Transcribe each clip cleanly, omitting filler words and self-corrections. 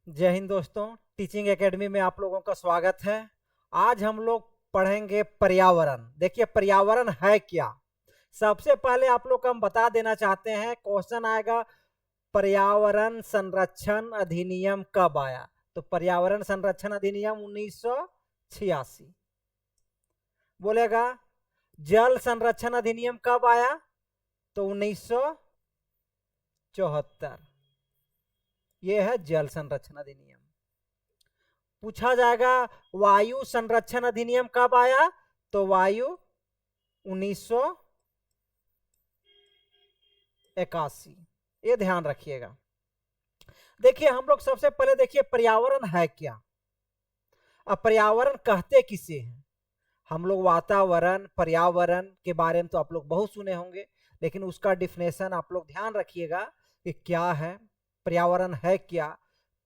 जय हिंद दोस्तों। Teaching academy में आप लोगों का स्वागत है। आज हम लोग पढ़ेंगे पर्यावरण। देखिए पर्यावरण है क्या। सबसे पहले आप लोग को हम बता देना चाहते हैं, क्वेश्चन आएगा पर्यावरण संरक्षण अधिनियम कब आया। तो पर्यावरण संरक्षण अधिनियम 1986। बोलेगा जल संरक्षण अधिनियम कब आया, तो 1974। यह है जल संरक्षण अधिनियम। पूछा जाएगा वायु संरक्षण अधिनियम कब आया, तो वायु 1981। ये ध्यान रखिएगा। देखिए हम लोग सबसे पहले देखिए पर्यावरण है क्या। अब पर्यावरण कहते किसे हैं। हम लोग वातावरण पर्यावरण के बारे में तो आप लोग बहुत सुने होंगे, लेकिन उसका डिफिनेशन आप लोग ध्यान रखिएगा कि क्या है, पर्यावरण है क्या।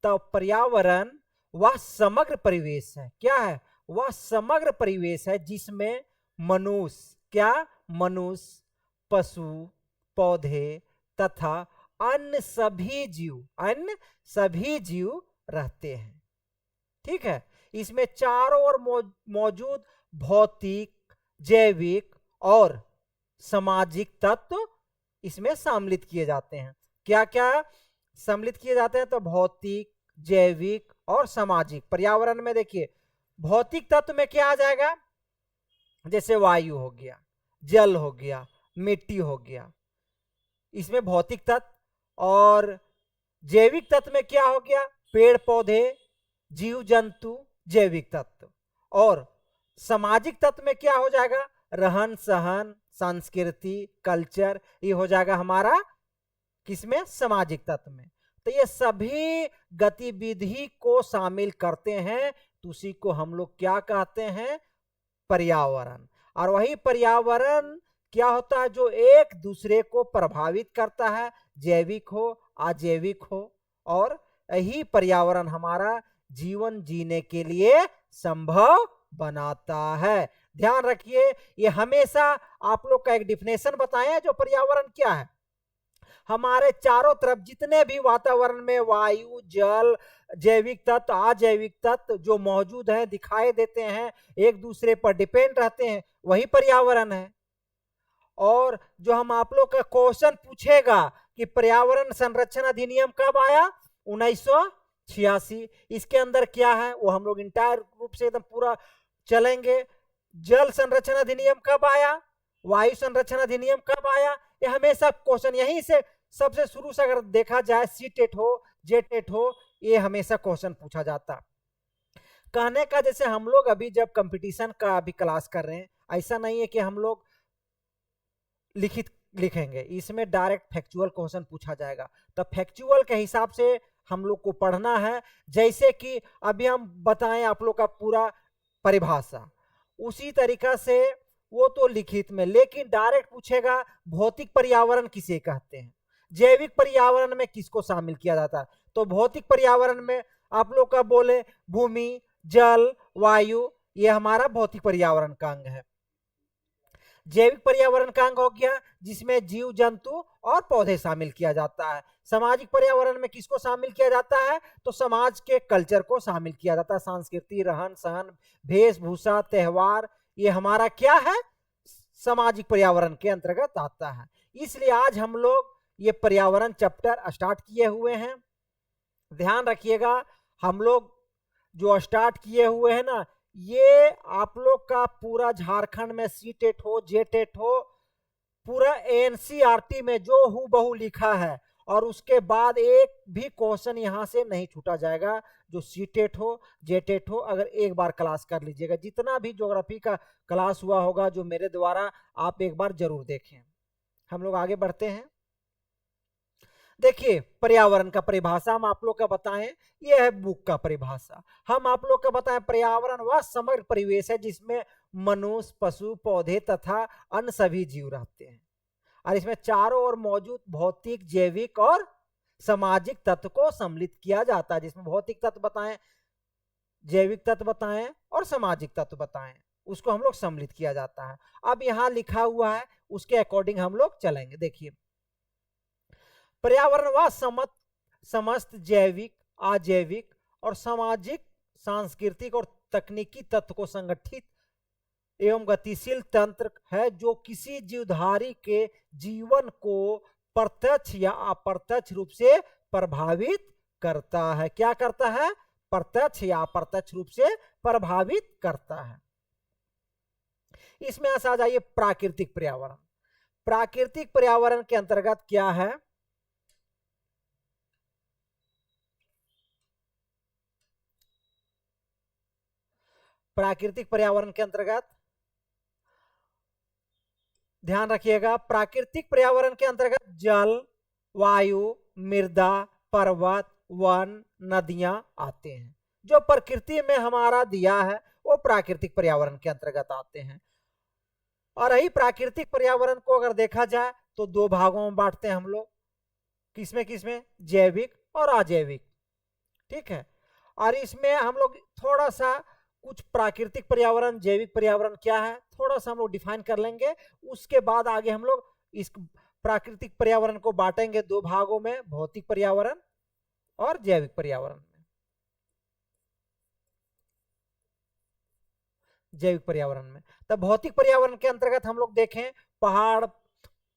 तो पर्यावरण वह समग्र परिवेश है। क्या है, वह समग्र परिवेश है जिसमें मनुष्य, क्या, मनुष्य, पशु, पौधे तथा अन्य सभी जीव रहते हैं। ठीक है। इसमें चारों ओर मौजूद भौतिक, जैविक और सामाजिक तत्व इसमें सम्मिलित किए जाते हैं। क्या क्या सम्मिलित किए जाते हैं, तो भौतिक, जैविक और सामाजिक। पर्यावरण में देखिए भौतिक तत्व में क्या आ जाएगा, जैसे वायु हो गया, जल हो गया, मिट्टी हो गया, इसमें भौतिक तत्व। और जैविक तत्व में क्या हो गया, पेड़ पौधे, जीव जंतु, जैविक तत्व। और सामाजिक तत्व में क्या हो जाएगा, रहन सहन, संस्कृति, कल्चर, ये हो जाएगा हमारा किसमें, सामाजिक तत्व में। तो ये सभी गतिविधि को शामिल करते हैं, तो उसी को हम लोग क्या कहते हैं, पर्यावरण। और वही पर्यावरण क्या होता है, जो एक दूसरे को प्रभावित करता है, जैविक हो अजैविक हो। और यही पर्यावरण हमारा जीवन जीने के लिए संभव बनाता है। ध्यान रखिए, ये हमेशा आप लोग का एक डिफिनेशन बताएं जो पर्यावरण क्या है। हमारे चारों तरफ जितने भी वातावरण में वायु, जल, जैविक तत्व, अजैविक तत्व जो मौजूद है, दिखाई देते हैं, एक दूसरे पर डिपेंड रहते हैं, वही पर्यावरण है। और जो हम आप लोग का क्वेश्चन पूछेगा कि पर्यावरण संरक्षण अधिनियम कब आया, 1986। इसके अंदर क्या है वो हम लोग इंटायर रूप से एकदम पूरा चलेंगे। जल संरक्षण अधिनियम कब आया, वायु संरक्षण अधिनियम कब आया, ये हमेशा क्वेश्चन यहीं से सबसे शुरू से अगर देखा जाए, सी टेट हो, जे टेट हो, ये हमेशा क्वेश्चन पूछा जाता। कहने का जैसे हम लोग अभी जब कंपटीशन का अभी क्लास कर रहे हैं, ऐसा नहीं है कि हम लोग लिखित लिखेंगे, इसमें डायरेक्ट फैक्चुअल क्वेश्चन पूछा जाएगा। तो फैक्चुअल के हिसाब से हम लोग को पढ़ना है। जैसे कि अभी हम बताएं आप लोग का पूरा परिभाषा, उसी तरीका से वो तो लिखित में, लेकिन डायरेक्ट पूछेगा भौतिक पर्यावरण किसे कहते हैं, जैविक पर्यावरण में किसको शामिल किया जाता है। तो भौतिक पर्यावरण में आप लोग का बोले भूमि, जल, वायु, ये हमारा भौतिक पर्यावरण का अंग है। जैविक पर्यावरण का अंग हो गया जिसमें जीव जंतु और पौधे शामिल किया जाता है। सामाजिक पर्यावरण में किसको शामिल किया जाता है, तो समाज के कल्चर को शामिल किया जाता है, संस्कृति, रहन सहन, वेशभूषा, त्योहार, ये हमारा क्या है, सामाजिक पर्यावरण के अंतर्गत आता है। इसलिए आज हम लोग ये पर्यावरण चैप्टर स्टार्ट किए हुए हैं। ध्यान रखिएगा, हम लोग जो स्टार्ट किए हुए हैं ना, ये आप लोग का पूरा झारखंड में सी टेट हो, जे टेट हो, पूरा एनसीईआरटी में जो हूबहू लिखा है, और उसके बाद एक भी क्वेश्चन यहां से नहीं छूटा जाएगा। जो सी टेट हो, जे टेट हो, अगर एक बार क्लास कर लीजिएगा, जितना भी ज्योग्राफी का क्लास हुआ होगा जो मेरे द्वारा, आप एक बार जरूर देखें। हम लोग आगे बढ़ते हैं। देखिए पर्यावरण का परिभाषा हम आप लोग का बताएं, यह है बुक का परिभाषा। हम आप लोग का बताएं पर्यावरण वह समग्र परिवेश है जिसमें मनुष्य, पशु, पौधे तथा अन्य सभी जीव रहते हैं। और इसमें चारों ओर मौजूद भौतिक, जैविक और सामाजिक तत्व को सम्मिलित किया जाता है। जिसमें भौतिक तत्व बताएं, जैविक तत्व बताएं और सामाजिक तत्व बताएं, उसको हम लोग सम्मिलित किया जाता है। अब यहां लिखा हुआ है, उसके अकॉर्डिंग हम लोग चलेंगे। देखिए पर्यावरण वह समस्त जैविक अजैविक और सामाजिक, सांस्कृतिक और तकनीकी तत्व को संगठित एवं गतिशील तंत्र है जो किसी जीवधारी के जीवन को प्रत्यक्ष या अप्रत्यक्ष रूप से प्रभावित करता है। क्या करता है? प्रत्यक्ष या अप्रत्यक्ष रूप से प्रभावित करता है। इसमें आ जाइए प्राकृतिक पर्यावरण। प्राकृतिक पर्यावरण के अंतर्गत क्या है? प्राकृतिक पर्यावरण के अंतर्गत ध्यान रखिएगा, प्राकृतिक पर्यावरण के अंतर्गत जल, वायु, मृदा, पर्वत, वन, नदियां आते हैं। जो प्रकृति में हमारा दिया है वो प्राकृतिक पर्यावरण के अंतर्गत आते हैं। और यही प्राकृतिक पर्यावरण को अगर देखा जाए तो दो भागों में बांटते हैं हम लोग। किसमें किसमें? जैविक और अजैविक। ठीक है। और इसमें हम लोग थोड़ा सा कुछ प्राकृतिक पर्यावरण, जैविक पर्यावरण क्या है थोड़ा सा हम लोग डिफाइन कर लेंगे। उसके बाद आगे हम लोग इस प्राकृतिक पर्यावरण को बांटेंगे दो भागों में, भौतिक पर्यावरण और जैविक पर्यावरण। जैविक पर्यावरण में तब भौतिक पर्यावरण के अंतर्गत हम लोग देखें पहाड़,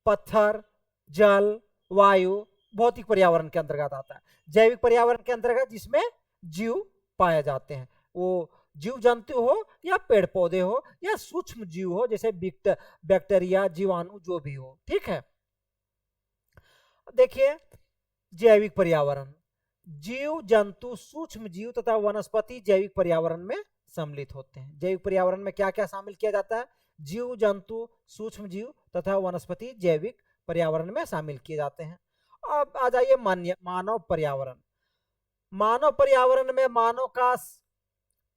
पत्थर, जल, वायु भौतिक पर्यावरण के अंतर्गत आता है। जैविक पर्यावरण के अंतर्गत जिसमें जीव पाए जाते हैं, वो जीव जंतु हो या पेड़ पौधे हो या सूक्ष्म जीव हो, जैसे बैक्टीरिया, जीवाणु जो भी हो। ठीक है। देखिए जैविक पर्यावरण, जीव जंतु, सूक्ष्म जीव तथा वनस्पति जैविक पर्यावरण में सम्मिलित होते हैं। जैविक पर्यावरण में क्या क्या शामिल किया जाता है? जीव जंतु, सूक्ष्म जीव तथा वनस्पति जैविक पर्यावरण में शामिल किए जाते हैं। अब आ जाइए मानव पर्यावरण। मानव पर्यावरण में मानव का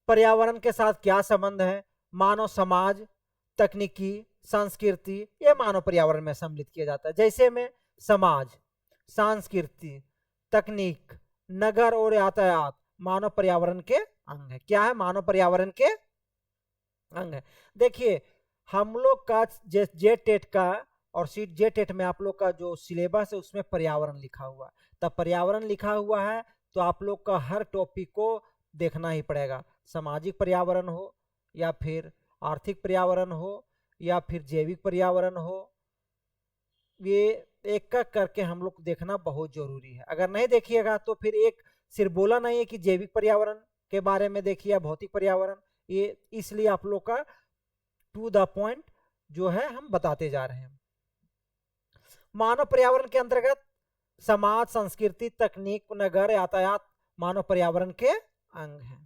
पर्यावरण के साथ क्या संबंध है? मानव समाज, तकनीकी, संस्कृति, ये मानव पर्यावरण में सम्मिलित किया जाता है। जैसे में समाज, संस्कृति, तकनीक, नगर और यातायात मानव पर्यावरण के अंग है। क्या है? मानव पर्यावरण के अंग है। देखिए हम लोग का जेटेट का और सीट जेटेट में आप लोग का जो सिलेबस है उसमें पर्यावरण लिखा हुआ है। तब पर्यावरण लिखा हुआ है तो आप लोग का हर टॉपिक को देखना ही पड़ेगा। सामाजिक पर्यावरण हो या फिर आर्थिक पर्यावरण हो या फिर जैविक पर्यावरण हो, ये एक एक करके हम लोग देखना बहुत जरूरी है। अगर नहीं देखिएगा तो फिर एक सिर्फ बोला नहीं है कि जैविक पर्यावरण के बारे में देखिए या भौतिक पर्यावरण, ये इसलिए आप लोग का टू द पॉइंट जो है हम बताते जा रहे हैं। मानव पर्यावरण के अंतर्गत समाज, संस्कृति, तकनीक, नगर, यातायात मानव पर्यावरण के अंग हैं।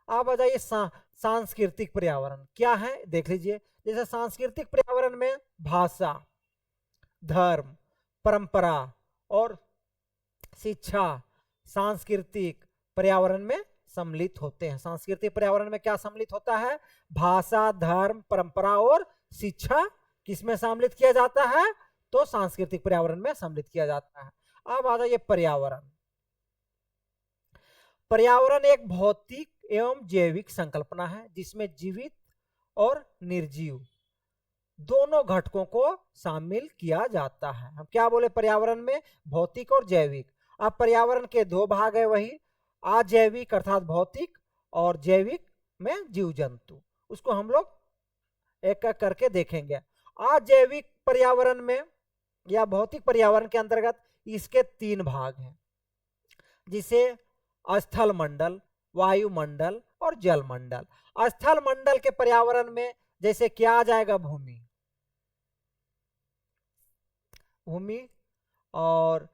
अब आ जाइए सांस्कृतिक पर्यावरण क्या है देख लीजिए। जैसे सांस्कृतिक पर्यावरण में भाषा, धर्म, परंपरा और शिक्षा सांस्कृतिक पर्यावरण में सम्मिलित होते हैं। सांस्कृतिक पर्यावरण में क्या सम्मिलित होता है? भाषा, धर्म, परंपरा और शिक्षा किसमें सम्मिलित किया जाता है? तो सांस्कृतिक पर्यावरण में सम्मिलित किया जाता है। अब आ जाइए पर्यावरण। पर्यावरण एक भौतिक एवं जैविक संकल्पना है जिसमें जीवित और निर्जीव दोनों घटकों को शामिल किया जाता है। हम क्या बोले? पर्यावरण में भौतिक और जैविक। अब पर्यावरण के दो भाग है, वही अजैविक अर्थात भौतिक और जैविक में जीव जंतु। उसको हम लोग एक एक करके देखेंगे। अजैविक पर्यावरण में या भौतिक पर्यावरण के अंतर्गत इसके तीन भाग हैं, जिसे स्थल मंडल, वायुमंडल और जल मंडल। स्थल मंडल के पर्यावरण में जैसे क्या आ जाएगा? भूमि, भूमि और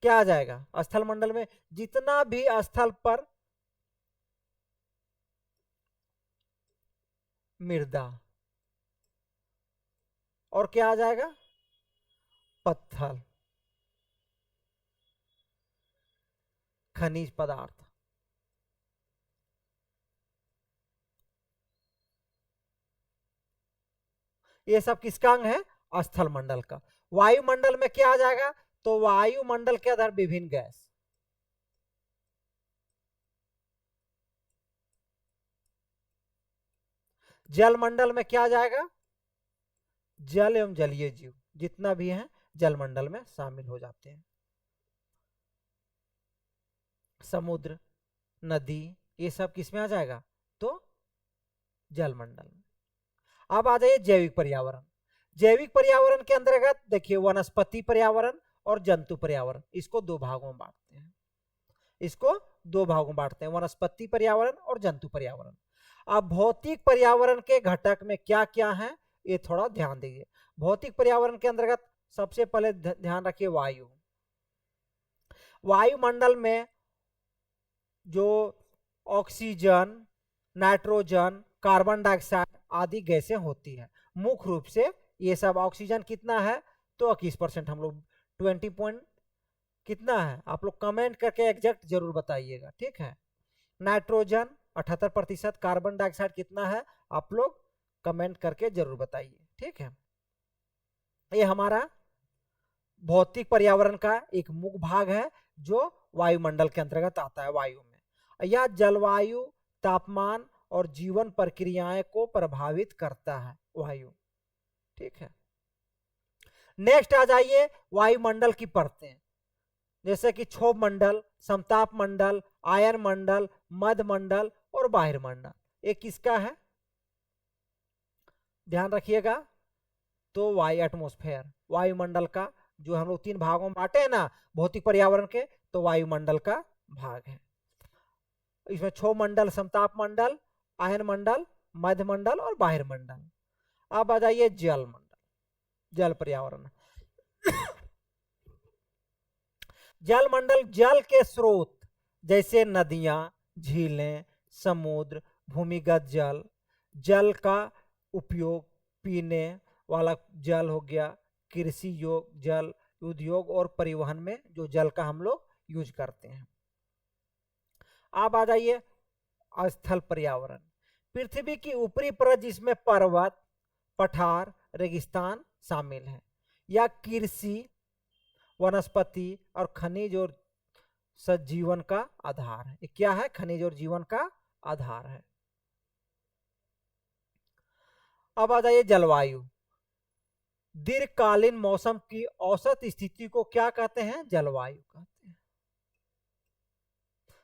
क्या आ जाएगा? स्थल मंडल में जितना भी स्थल पर मृदा और क्या आ जाएगा? पत्थर, खनिज पदार्थ। ये सब किसका अंग है? स्थल मंडल का। वायुमंडल में क्या आ जाएगा? तो वायुमंडल के अंदर विभिन्न गैस। जल मंडल में क्या आ जाएगा? जल एवं जलीय जीव जितना भी है जल मंडल में शामिल हो जाते हैं। समुद्र, नदी, ये सब किस में आ जाएगा? तो जलमंडल में। अब आ जाइए जैविक पर्यावरण। जैविक पर्यावरण के अंतर्गत देखिए वनस्पति पर्यावरण और जंतु पर्यावरण, इसको दो भागों में बांटते हैं। इसको दो भागों में बांटते हैं, वनस्पति पर्यावरण और जंतु पर्यावरण। अब भौतिक पर्यावरण के घटक में क्या क्या है, ये थोड़ा ध्यान दीजिए। भौतिक पर्यावरण के अंतर्गत सबसे पहले ध्यान रखिए वायु। वायुमंडल में जो ऑक्सीजन, नाइट्रोजन, कार्बन डाइऑक्साइड आदि गैसें होती है, मुख्य रूप से ये सब। ऑक्सीजन कितना है? तो 21%। हम लोग 20 पॉइंट कितना है, आप लोग कमेंट करके एग्जैक्ट जरूर बताइएगा, ठीक है। नाइट्रोजन 78%, कार्बन डाइऑक्साइड कितना है, आप लोग कमेंट करके जरूर बताइए, ठीक है। ये हमारा भौतिक पर्यावरण का एक मुख्य भाग है जो वायुमंडल के अंतर्गत आता है। वायु में यह जलवायु, तापमान और जीवन प्रक्रियाएं को प्रभावित करता है, वायु, ठीक है। नेक्स्ट आ जाइए वायुमंडल की परतें, जैसे कि क्षोभ मंडल, समताप मंडल, आयन मंडल, मध्य मंडल और बाह्य मंडल। ये किसका है, ध्यान रखिएगा। तो वायु एटमॉस्फेयर, वायुमंडल का, जो हम लोग तीन भागों में बांटे हैं ना भौतिक पर्यावरण के, तो वायुमंडल का भाग है। इसमें क्षोभ मंडल, समताप मंडल, आयन मंडल, मध्य मंडल और बाह्य मंडल। अब आ जाइए जल मंडल, जल पर्यावरण। जल मंडल जल के स्रोत जैसे नदियां, झीलें, समुद्र, भूमिगत जल, जल का उपयोग पीने वाला जल हो गया, कृषि योग जल, उद्योग और परिवहन में जो जल का हम लोग यूज करते हैं। अब आ जाइए स्थल पर्यावरण। पृथ्वी की ऊपरी परत जिसमें पर्वत, पठार, रेगिस्तान शामिल है, या कृषि, वनस्पति और खनिज और सजीवन का आधार है। क्या है? खनिज और जीवन का आधार है। अब आ जाइए जलवायु। दीर्घकालीन मौसम की औसत स्थिति को क्या कहते हैं? जलवायु कहते हैं।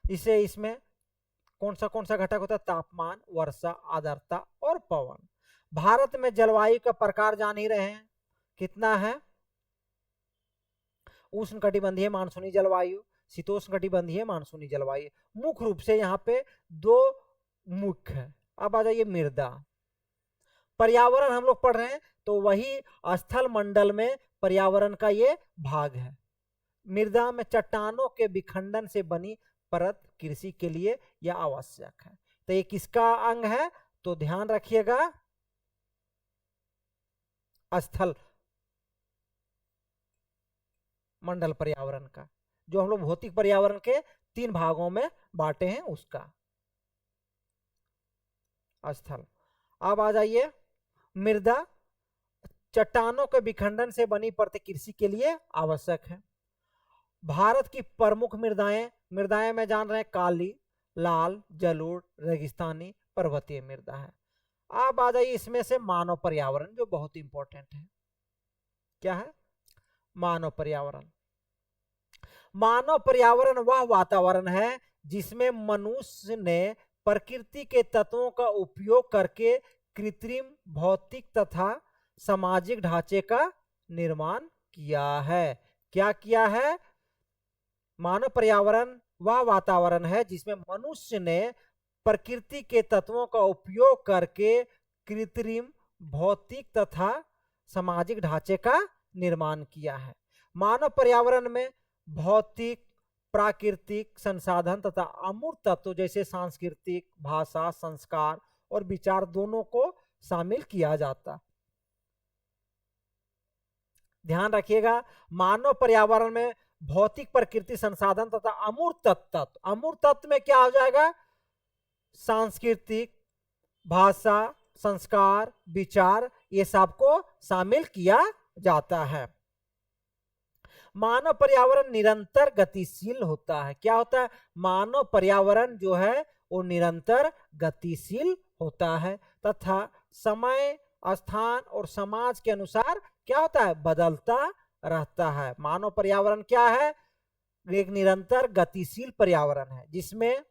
इसे इसमें कौन सा घटक होता है? तापमान, वर्षा, आर्द्रता और पवन। भारत में जलवायु का प्रकार जान ही रहे हैं, कितना है? उष्णकटिबंधीय मानसूनी जलवायु, शीतोष्णकटिबंधीय मानसूनी जलवायु। मुख्य रूप से यहाँ पे दो मुख्य है। अब आ जाइए मृदा पर्यावरण। हम लोग पढ़ रहे हैं तो वही स्थल मंडल में पर्यावरण का ये भाग है। मृदा में चट्टानों के विखंडन से बनी परत कृषि के लिए यह आवश्यक है। तो ये किसका अंग है? तो ध्यान रखिएगा, स्थल मंडल पर्यावरण का, जो हम लोग भौतिक पर्यावरण के तीन भागों में बांटे हैं उसका स्थल। अब आ जाइए मृदा चट्टानों के विखंडन से बनी परत कृषि के लिए आवश्यक है। भारत की प्रमुख मृदाएं में जान रहे हैं काली, लाल, जलोढ़, रेगिस्तानी, पर्वतीय मृदा है। अब आ जाइए इसमें से मानव पर्यावरण, जो बहुत इंपॉर्टेंट है। क्या है? मानव पर्यावरण। मानव पर्यावरण वह वातावरण है जिसमें मनुष्य ने प्रकृति के तत्वों का उपयोग करके कृत्रिम, भौतिक तथा सामाजिक ढांचे का निर्माण किया है। क्या किया है? मानव पर्यावरण वह वातावरण है जिसमें मनुष्य ने प्रकृति के तत्वों का उपयोग करके कृत्रिम, भौतिक तथा सामाजिक ढांचे का निर्माण किया है। मानव पर्यावरण में भौतिक, प्राकृतिक संसाधन तथा अमूर्त तत्व जैसे सांस्कृतिक, भाषा, संस्कार और विचार दोनों को शामिल किया जाता। ध्यान रखिएगा, मानव पर्यावरण में भौतिक, प्रकृति, संसाधन तथा अमूर्त तत्व। अमूर्त तत्व में क्या हो जाएगा? सांस्कृतिक, भाषा, संस्कार, विचार, ये सबको शामिल किया जाता है। मानव पर्यावरण निरंतर गतिशील होता है। क्या होता है? मानव पर्यावरण जो है वो निरंतर गतिशील होता है तथा समय, स्थान और समाज के अनुसार क्या होता है? बदलता रहता है। मानव पर्यावरण क्या है? एक निरंतर गतिशील पर्यावरण है जिसमें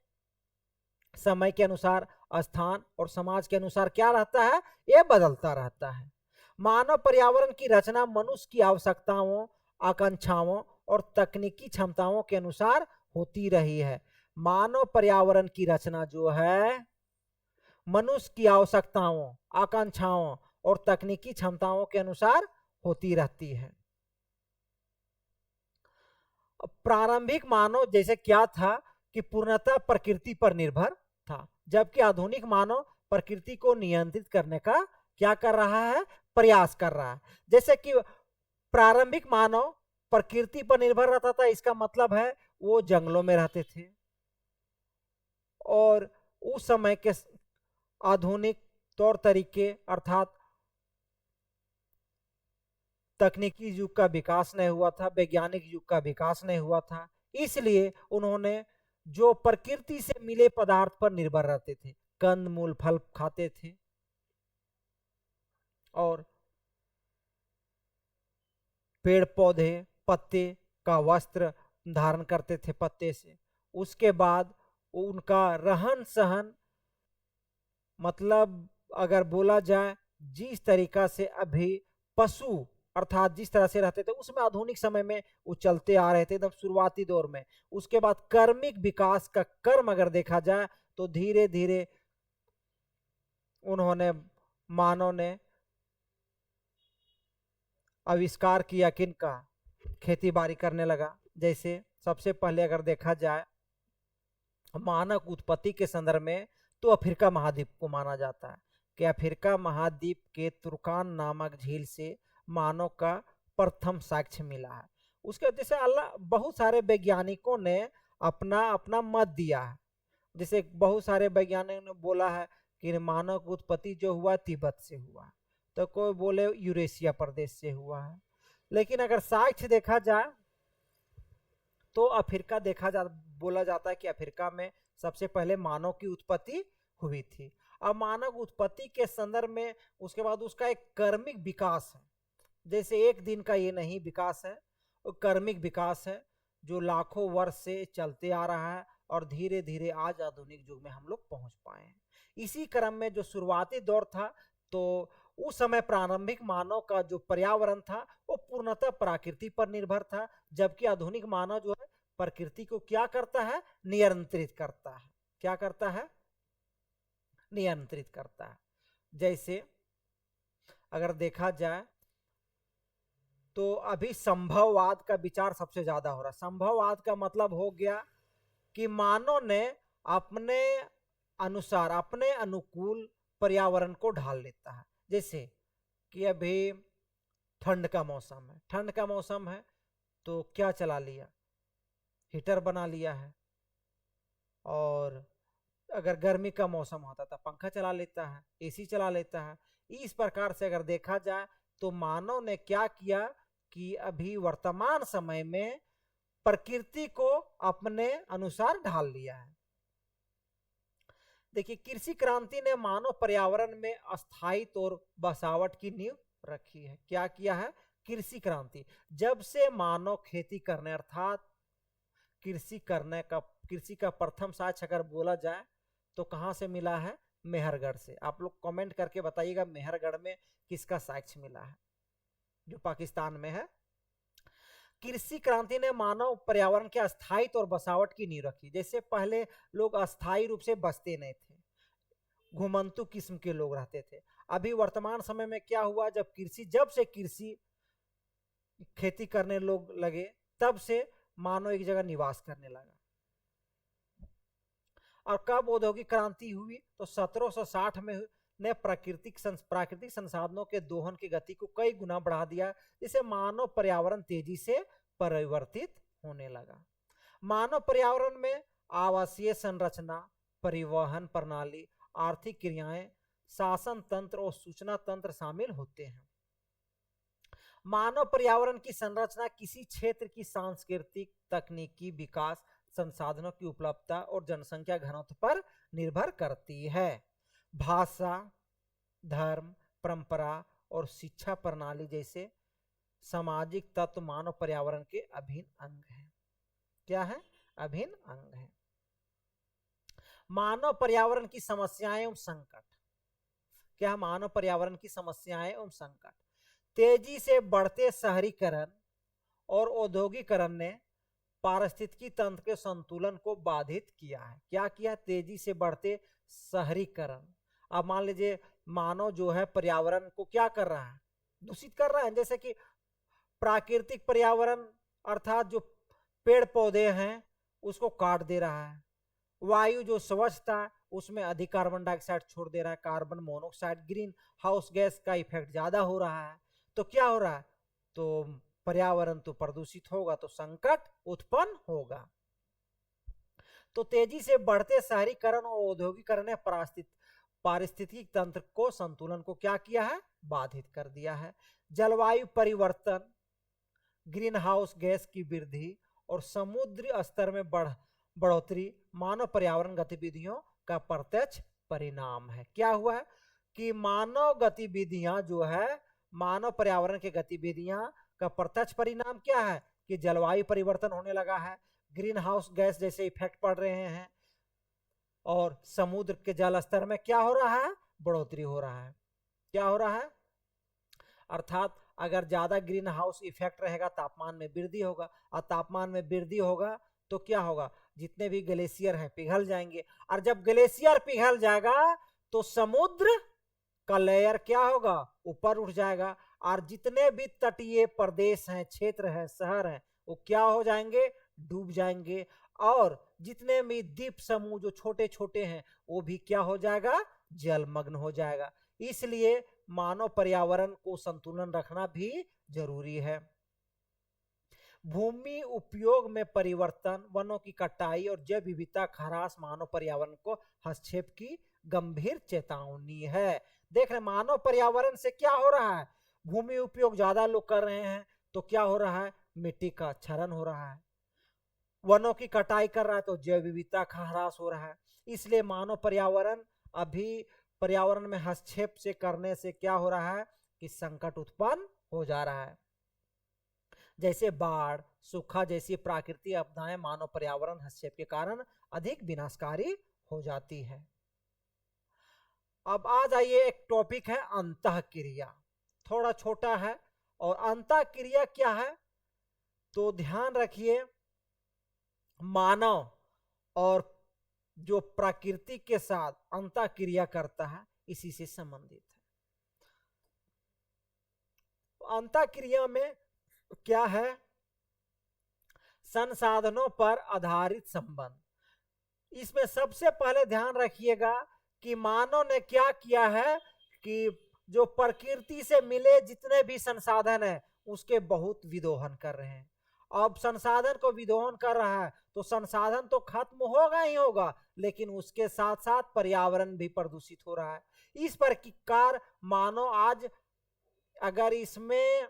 समय के अनुसार, स्थान और समाज के अनुसार क्या रहता है, यह बदलता रहता है। मानव पर्यावरण की रचना मनुष्य की आवश्यकताओं, आकांक्षाओं और तकनीकी क्षमताओं के अनुसार होती रही है। मानव पर्यावरण की रचना जो है मनुष्य की आवश्यकताओं, आकांक्षाओं और तकनीकी क्षमताओं के अनुसार होती रहती है। प्रारंभिक मानव जैसे क्या था कि पूर्णतः प्रकृति पर निर्भर था, जबकि आधुनिक मानव प्रकृति को नियंत्रित करने का क्या कर रहा है, प्रयास कर रहा है। जैसे कि प्रारंभिक मानव प्रकृति पर निर्भर रहता था, इसका मतलब है वो जंगलों में रहते थे और उस समय के आधुनिक तौर तरीके अर्थात तकनीकी युग का विकास नहीं हुआ था, वैज्ञानिक युग का विकास नहीं हुआ था, इसलिए उन्होंने जो प्रकृति से मिले पदार्थ पर निर्भर रहते थे, कंद मूल फल खाते थे और पेड़ पौधे पत्ते का वस्त्र धारण करते थे पत्ते से। उसके बाद उनका रहन सहन, मतलब अगर बोला जाए जिस तरीका से अभी पशु अर्थात जिस तरह से रहते थे उसमें आधुनिक समय में वो चलते आ रहे थे एकदम शुरुआती दौर में। उसके बाद कर्मिक विकास का कर्म अगर देखा जाए तो धीरे धीरे उन्होंने मानव ने आविष्कार किया किनका, खेती बाड़ी करने लगा। जैसे सबसे पहले अगर देखा जाए मानव उत्पत्ति के संदर्भ में तो अफ्रीका महाद्वीप को माना जाता है कि अफ्रीका महाद्वीप के तुर्कान नामक झील से मानव का प्रथम साक्ष्य मिला है। उसके जैसे अल्लाह बहुत सारे वैज्ञानिकों ने अपना अपना मत दिया है। जैसे बहुत सारे वैज्ञानिकों ने बोला है कि मानव की उत्पत्ति जो हुआ तिब्बत से हुआ, तो कोई बोले यूरेशिया प्रदेश से हुआ है। लेकिन अगर साक्ष्य देखा जाए तो अफ्रीका बोला जाता है कि अफ्रीका में सबसे पहले मानव की उत्पत्ति हुई थी। अब मानव उत्पत्ति के संदर्भ में उसके बाद उसका एक कर्मिक विकास है, जैसे एक दिन का ये नहीं विकास है, वो कर्मिक विकास है जो लाखों वर्ष से चलते आ रहा है और धीरे धीरे आज आधुनिक युग में हम लोग पहुंच पाए हैं। इसी क्रम में जो शुरुआती दौर था तो उस समय प्रारंभिक मानव का जो पर्यावरण था वो पूर्णतः प्रकृति पर निर्भर था, जबकि आधुनिक मानव जो है प्रकृति को क्या करता है, नियंत्रित करता है। क्या करता है, नियंत्रित करता है। जैसे अगर देखा जाए तो अभी संभववाद का विचार सबसे ज्यादा हो रहा है। संभववाद का मतलब हो गया कि मानव ने अपने अनुसार अपने अनुकूल पर्यावरण को ढाल लेता है। जैसे कि अभी ठंड का मौसम है, ठंड का मौसम है तो क्या चला लिया, हीटर बना लिया है, और अगर गर्मी का मौसम होता तो पंखा चला लेता है, एसी चला लेता है। इस प्रकार से अगर देखा जाए तो मानव ने क्या किया कि अभी वर्तमान समय में प्रकृति को अपने अनुसार ढाल लिया है। देखिए कृषि क्रांति ने मानव पर्यावरण में स्थायित्व और बसावट की नींव रखी है। क्या किया है, कृषि क्रांति। जब से मानव खेती करने अर्थात कृषि का प्रथम साक्ष्य अगर बोला जाए तो कहां से मिला है, मेहरगढ़ से। आप लोग कमेंट करके बताइएगा मेहरगढ़ में किसका साक्ष्य मिला है, जो पाकिस्तान में है। कृषि क्रांति ने मानव पर्यावरण के अस्थायित्व और बसावट की नींव रखी। जैसे पहले लोग अस्थायी रूप से बसते नहीं थे, घुमंतु किस्म के लोग रहते थे। अभी वर्तमान समय में क्या हुआ, जब से कृषि खेती करने लोग लगे तब से मानव एक जगह निवास करने लगा। और कब औद्योगिक क्रांति हुई तो 1760 में ने प्राकृतिक संसाधनों के दोहन की गति को कई गुना बढ़ा दिया, जिससे मानव पर्यावरण तेजी से परिवर्तित होने लगा। मानव पर्यावरण में आवासीय संरचना, परिवहन प्रणाली, आर्थिक क्रियाएं, शासन तंत्र और सूचना तंत्र शामिल होते हैं। मानव पर्यावरण की संरचना किसी क्षेत्र की सांस्कृतिक तकनीकी विकास, संसाधनों की उपलब्धता और जनसंख्या घनत्व पर निर्भर करती है। भाषा, धर्म, परंपरा और शिक्षा प्रणाली जैसे सामाजिक तत्व मानव पर्यावरण के अभिन्न अंग हैं। क्या है? अभिन्न अंग है। मानव पर्यावरण की समस्याएं एवं संकट। क्या? मानव पर्यावरण की समस्याएं एवं संकट। तेजी से बढ़ते शहरीकरण और औद्योगिकरण ने पारिस्थितिकी तंत्र के संतुलन को बाधित किया है। क्या किया? तेजी से बढ़ते शहरीकरण। अब मान लीजिए मानव जो है पर्यावरण को क्या कर रहा है? दूषित कर रहा है। जैसे कि प्राकृतिक पर्यावरण अर्थात जो पेड़ पौधे हैं उसको काट दे रहा है। वायु जो स्वच्छ था उसमें अधिक कार्बन डाइऑक्साइड छोड़ दे रहा है, carbon monoxide, green house gas का इफेक्ट ज्यादा हो रहा है। तो क्या हो रहा है? तो पर्यावरण तो प्रदूषित होगा तो संकट उत्पन्न होगा। तो तेजी से बढ़ते शहरीकरण और औद्योगिकरण ने पारिस्थितिकी तंत्र को संतुलन को क्या किया है? बाधित कर दिया है। जलवायु परिवर्तन, ग्रीन हाउस गैस की वृद्धि और समुद्री स्तर में बढ़ोतरी मानव पर्यावरण गतिविधियों का प्रत्यक्ष परिणाम है। क्या हुआ है कि मानव गतिविधियां जो है, मानव पर्यावरण की गतिविधियां का प्रत्यक्ष परिणाम क्या है कि जलवायु परिवर्तन होने लगा है, ग्रीन हाउस गैस जैसे इफेक्ट पड़ रहे हैं और समुद्र के जल स्तर में क्या हो रहा है? बढ़ोतरी हो रहा है। क्या हो रहा है? अर्थात अगर ज्यादा ग्रीन हाउस इफेक्ट रहेगा तापमान में वृद्धि होगा, और तापमान में वृद्धि होगा तो क्या होगा? जितने भी ग्लेशियर हैं पिघल जाएंगे, और जब ग्लेशियर पिघल जाएगा तो समुद्र का लेयर क्या होगा? ऊपर उठ जाएगा, और जितने भी तटीय प्रदेश हैं, क्षेत्र हैं, शहर हैं, वो क्या हो जाएंगे? डूब जाएंगे। और जितने भी द्वीप समूह जो छोटे छोटे हैं वो भी क्या हो जाएगा? जलमग्न हो जाएगा। इसलिए मानव पर्यावरण को संतुलन रखना भी जरूरी है। भूमि उपयोग में परिवर्तन, वनों की कटाई और जैव विविधता का ह्रास मानव पर्यावरण को हस्तक्षेप की गंभीर चेतावनी है। देख रहे मानव पर्यावरण से क्या हो रहा है? भूमि उपयोग ज्यादा लोग कर रहे हैं तो क्या हो रहा है? मिट्टी का क्षरण हो रहा है। वनों की कटाई कर रहा है तो जैव विविधता का ह्रास हो रहा है। इसलिए मानव पर्यावरण अभी पर्यावरण में हस्तक्षेप से करने से क्या हो रहा है कि संकट उत्पन्न हो जा रहा है। जैसे बाढ़, सूखा जैसी प्राकृतिक आपदाएं मानव पर्यावरण हस्तक्षेप के कारण अधिक विनाशकारी हो जाती है। अब आ जाइए, एक टॉपिक है अंतःक्रिया। थोड़ा छोटा है। और अंतःक्रिया क्या है? तो ध्यान रखिए, मानव और जो प्रकृति के साथ अंतःक्रिया करता है इसी से संबंधित है। अंतःक्रिया में क्या है? संसाधनों पर आधारित संबंध। इसमें सबसे पहले ध्यान रखिएगा कि मानव ने क्या किया है कि जो प्रकृति से मिले जितने भी संसाधन है उसके बहुत विदोहन कर रहे हैं। अब संसाधन को विदोहन कर रहा है तो संसाधन तो खत्म होगा ही होगा, लेकिन उसके साथ साथ पर्यावरण भी प्रदूषित हो रहा है। इस प्रकार मानव आज अगर इसमें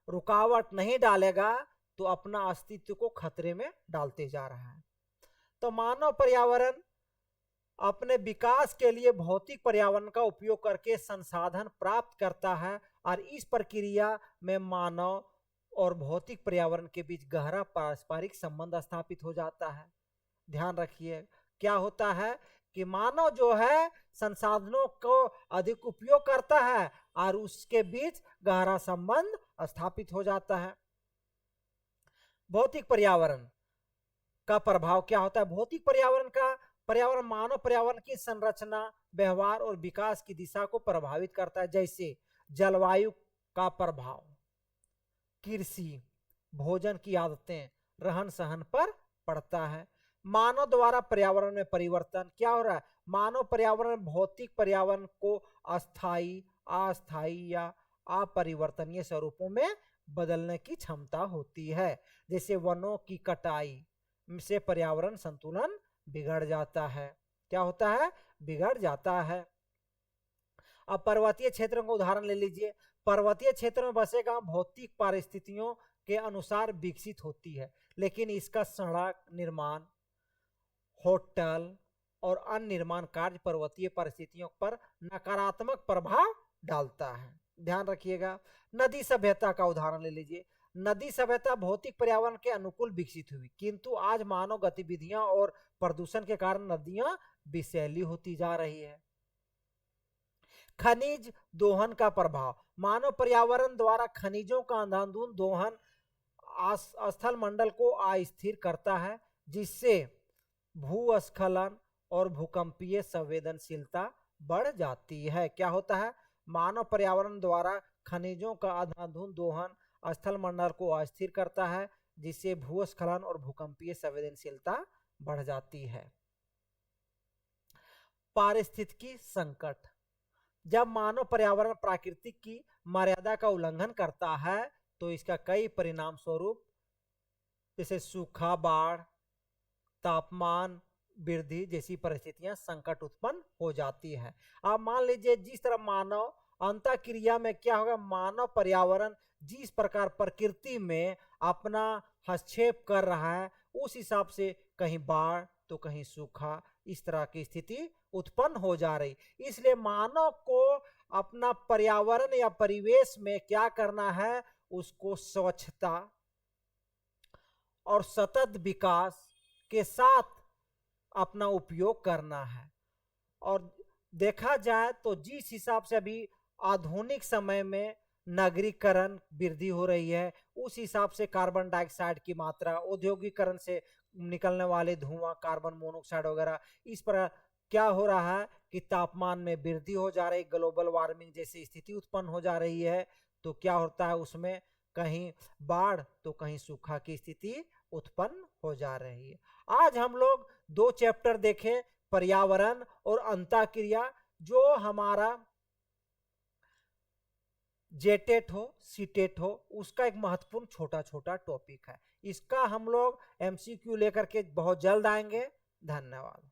रुकावट नहीं डालेगा तो अपना अस्तित्व को खतरे में डालते जा रहा है। तो मानव पर्यावरण अपने विकास के लिए भौतिक पर्यावरण का उपयोग करके संसाधन प्राप्त करता है, और इस प्रक्रिया में मानव और भौतिक पर्यावरण के बीच गहरा पारस्परिक संबंध स्थापित हो जाता है। ध्यान रखिए, क्या होता है कि मानव जो है संसाधनों को अधिक उपयोग करता है और उसके बीच गहरा संबंध स्थापित हो जाता है। भौतिक पर्यावरण का प्रभाव क्या होता है? भौतिक पर्यावरण मानव पर्यावरण की संरचना, व्यवहार और विकास की दिशा को प्रभावित करता है। जैसे जलवायु का प्रभाव कृषि, भोजन की आदतें, रहन सहन पर पड़ता है। मानव द्वारा पर्यावरण में परिवर्तन क्या हो रहा है? मानव पर्यावरण भौतिक पर्यावरण को अस्थायी, अस्थायी या अपरिवर्तनीय स्वरूपों में बदलने की क्षमता होती है। जैसे वनों की कटाई से पर्यावरण संतुलन बिगड़ जाता है। क्या होता है? बिगड़ जाता है। अब पर्वतीय क्षेत्रों का उदाहरण ले लीजिए। पर्वतीय क्षेत्र में बसे गांव भौतिक परिस्थितियों के अनुसार विकसित होती है, लेकिन इसका सड़क निर्माण, होटल और अन्य निर्माण कार्य पर्वतीय परिस्थितियों पर नकारात्मक प्रभाव डालता है। ध्यान रखिएगा। नदी सभ्यता का उदाहरण ले लीजिए। नदी सभ्यता भौतिक पर्यावरण के अनुकूल विकसित हुई, किंतु आज मानव गतिविधियां और प्रदूषण के कारण नदियां विषैली होती जा रही है। खनिज दोहन का प्रभाव। मानव पर्यावरण द्वारा खनिजों का अंधाधुंध दोहन स्थल मंडल को अस्थिर करता है, जिससे भूस्खलन और भूकंपीय संवेदनशीलता बढ़ जाती है। क्या होता है? मानव पर्यावरण द्वारा खनिजों का अंधाधुंध दोहन स्थल मंडल को अस्थिर करता है, जिससे भूस्खलन और भूकंपीय संवेदनशीलता बढ़ जाती है। पारिस्थितिकी संकट। जब मानव पर्यावरण प्राकृतिक की मर्यादा का उल्लंघन करता है तो इसका कई परिणाम स्वरूप जैसे सूखा, बाढ़, तापमान वृद्धि जैसी परिस्थितियां संकट उत्पन्न हो जाती है। आप मान लीजिए जिस तरह मानव अंतःक्रिया में क्या होगा, मानव पर्यावरण जिस प्रकार प्रकृति में अपना हस्तक्षेप कर रहा है उस हिसाब से कहीं बाढ़ तो कहीं सूखा, इस तरह की स्थिति उत्पन्न हो जा रही। इसलिए मानव को अपना पर्यावरण या परिवेश में क्या करना है, उसको स्वच्छता और सतत विकास के साथ अपना उपयोग करना है। और देखा जाए तो जिस हिसाब से अभी आधुनिक समय में नगरीकरण वृद्धि हो रही है, उस हिसाब से कार्बन डाइऑक्साइड की मात्रा, औद्योगिकरण से निकलने वाले धुआं, कार्बन मोनोऑक्साइड वगैरह, इस पर क्या हो रहा है कि तापमान में वृद्धि हो जा रही, ग्लोबल वार्मिंग जैसी स्थिति उत्पन्न हो जा रही है। तो क्या होता है, उसमें कहीं बाढ़ तो कहीं सूखा की स्थिति उत्पन्न हो जा रही है। आज हम लोग 2 चैप्टर देखें, पर्यावरण और अंतःक्रिया, जो हमारा जेटेट हो, सीटेट हो, उसका एक महत्वपूर्ण छोटा छोटा टॉपिक है। इसका हम लोग MCQ लेकर के बहुत जल्द आएंगे। धन्यवाद।